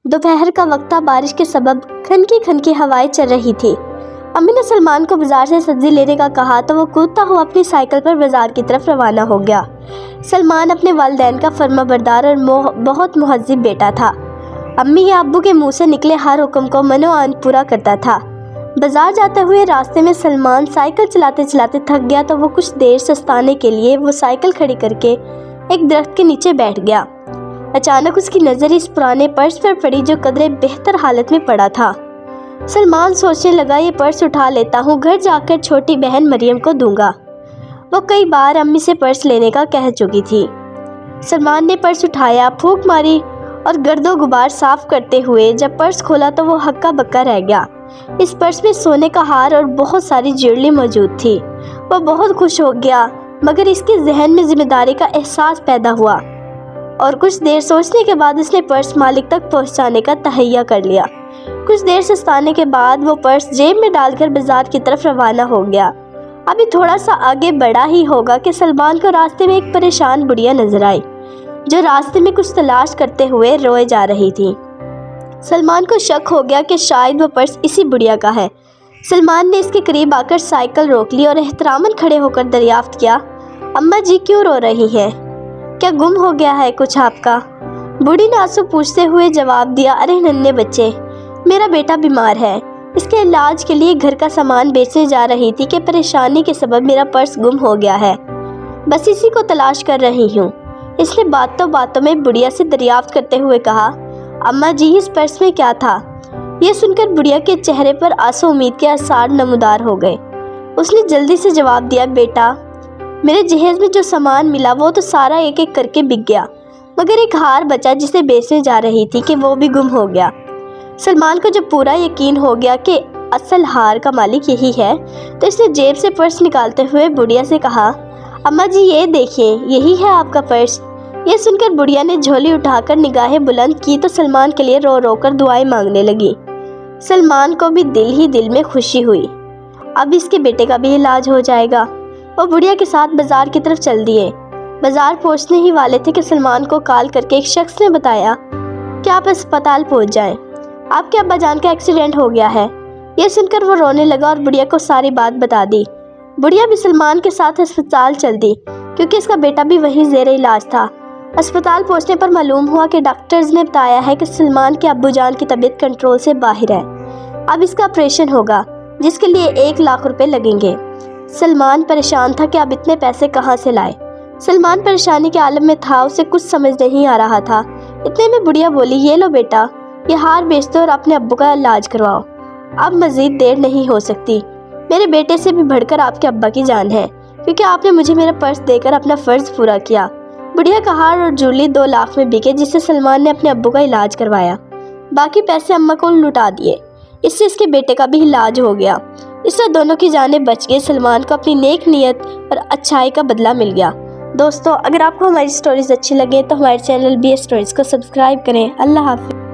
دوپہر کا وقت تھا، بارش کے سبب کھنکی کھنکی ہوائیں چل رہی تھی۔ امی نے سلمان کو بازار سے سبزی لینے کا کہا تو وہ کودتا ہوا اپنی سائیکل پر بازار کی طرف روانہ ہو گیا۔ سلمان اپنے والدین کا فرمانبردار اور بہت مہذب بیٹا تھا۔ امی یا ابو کے منہ سے نکلے ہر حکم کو منوان پورا کرتا تھا۔ بازار جاتے ہوئے راستے میں سلمان سائیکل چلاتے چلاتے تھک گیا تو وہ کچھ دیر سستانے کے لیے وہ سائیکل کھڑی کر کے ایک درخت کے نیچے بیٹھ گیا۔ اچانک اس کی نظر اس پرانے پرس پر پڑی جو قدرے بہتر حالت میں پڑا تھا۔ سلمان سوچنے لگا، یہ پرس اٹھا لیتا ہوں، گھر جا کر چھوٹی بہن مریم کو دوں گا۔ وہ کئی بار امی سے پرس لینے کا کہہ چکی تھی۔ سلمان نے پرس اٹھایا، پھونک ماری اور گرد و غبار صاف کرتے ہوئے جب پرس کھولا تو وہ ہکا بکا رہ گیا۔ اس پرس میں سونے کا ہار اور بہت ساری جیولری موجود تھی۔ وہ بہت خوش ہو گیا، مگر اس کے ذہن میں ذمہ داری کا احساس پیدا ہوا اور کچھ دیر سوچنے کے بعد اس نے پرس مالک تک پہنچانے کا تہیہ کر لیا۔ کچھ دیر سستانے کے بعد وہ پرس جیب میں ڈال کر بازار کی طرف روانہ ہو گیا۔ ابھی تھوڑا سا آگے بڑھا ہی ہوگا کہ سلمان کو راستے میں ایک پریشان بڑھیا نظر آئی جو راستے میں کچھ تلاش کرتے ہوئے روئے جا رہی تھی۔ سلمان کو شک ہو گیا کہ شاید وہ پرس اسی بڑھیا کا ہے۔ سلمان نے اس کے قریب آ کر سائیکل روک لی اور احتراماً کھڑے ہو کر دریافت کیا، اماں جی کیوں رو رہی ہیں؟ کیا گم ہو گیا ہے کچھ آپ کا؟ بوڑھی نے آنسو پوچھتے ہوئے جواب دیا، ارے ننھے بچے، میرا بیٹا بیمار ہے، اس کے علاج کے لیے گھر کا سامان بیچنے جا رہی تھی کہ پریشانی کے سبب میرا پرس گم ہو گیا ہے، بس اسی کو تلاش کر رہی ہوں۔ اس نے باتوں باتوں میں بڑھیا سے دریافت کرتے ہوئے کہا، اماں جی اس پرس میں کیا تھا؟ یہ سن کر بڑھیا کے چہرے پر آنسو امید کے آثار نمودار ہو گئے۔ اس نے جلدی سے جواب دیا، بیٹا میرے جہیز میں جو سامان ملا وہ تو سارا ایک ایک کر کے بک گیا، مگر ایک ہار بچا جسے بیچنے جا رہی تھی کہ وہ بھی گم ہو گیا۔ سلمان کو جب پورا یقین ہو گیا کہ اصل ہار کا مالک یہی ہے تو اس نے جیب سے پرس نکالتے ہوئے بڑھیا سے کہا، اماں جی یہ دیکھیں، یہی ہے آپ کا پرس۔ یہ سن کر بڑھیا نے جھولی اٹھا کر نگاہیں بلند کی تو سلمان کے لیے رو رو کر دعائیں مانگنے لگی۔ سلمان کو بھی دل ہی دل میں خوشی ہوئی، اب اس کے بیٹے کا بھی علاج ہو جائے گا۔ وہ بڑھیا کے ساتھ بازار کی طرف چل دیے۔ بازار پہنچنے ہی والے تھے کہ سلمان کو کال کر کے ایک شخص نے بتایا کہ آپ اسپتال پہنچ جائیں، آپ کے ابا جان کا ایکسیڈنٹ ہو گیا ہے۔ یہ سن کر وہ رونے لگا اور بڑھیا کو ساری بات بتا دی۔ بڑھیا بھی سلمان کے ساتھ اسپتال چل دی کیونکہ اس کا بیٹا بھی وہیں زیر علاج تھا۔ اسپتال پہنچنے پر معلوم ہوا کہ ڈاکٹرز نے بتایا ہے کہ سلمان کے ابو جان کی طبیعت کنٹرول سے باہر ہے، اب اس کا آپریشن ہوگا جس کے لیے 1 لاکھ روپے لگیں گے۔ سلمان پریشان تھا کہ اب اتنے پیسے کہاں سے لائے۔ سلمان پریشانی کے عالم میں تھا، اسے کچھ سمجھ نہیں آ رہا تھا۔ اتنے میں بڑھیا بولی، یہ لو بیٹا، یہ ہار بیچ دو اور اپنے ابو کا علاج کرواؤ، اب مزید دیر نہیں ہو سکتی۔ میرے بیٹے سے بھی بڑھ کر آپ کے ابا کی جان ہے کیونکہ آپ نے مجھے میرا پرس دے کر اپنا فرض پورا کیا۔ بڑھیا کا ہار اور جولی 2 لاکھ میں بکے جس سے سلمان نے اپنے ابو کا علاج کروایا، باقی پیسے اماں کو لوٹا دیے، اس سے اس کے بیٹے کا بھی علاج ہو گیا۔ اس سے دونوں کی جانیں بچ گئی، سلمان کو اپنی نیک نیت اور اچھائی کا بدلہ مل گیا۔ دوستو اگر آپ کو ہماری سٹوریز اچھی لگیں تو ہمارے چینل BS Stories کو سبسکرائب کریں۔ اللہ حافظ۔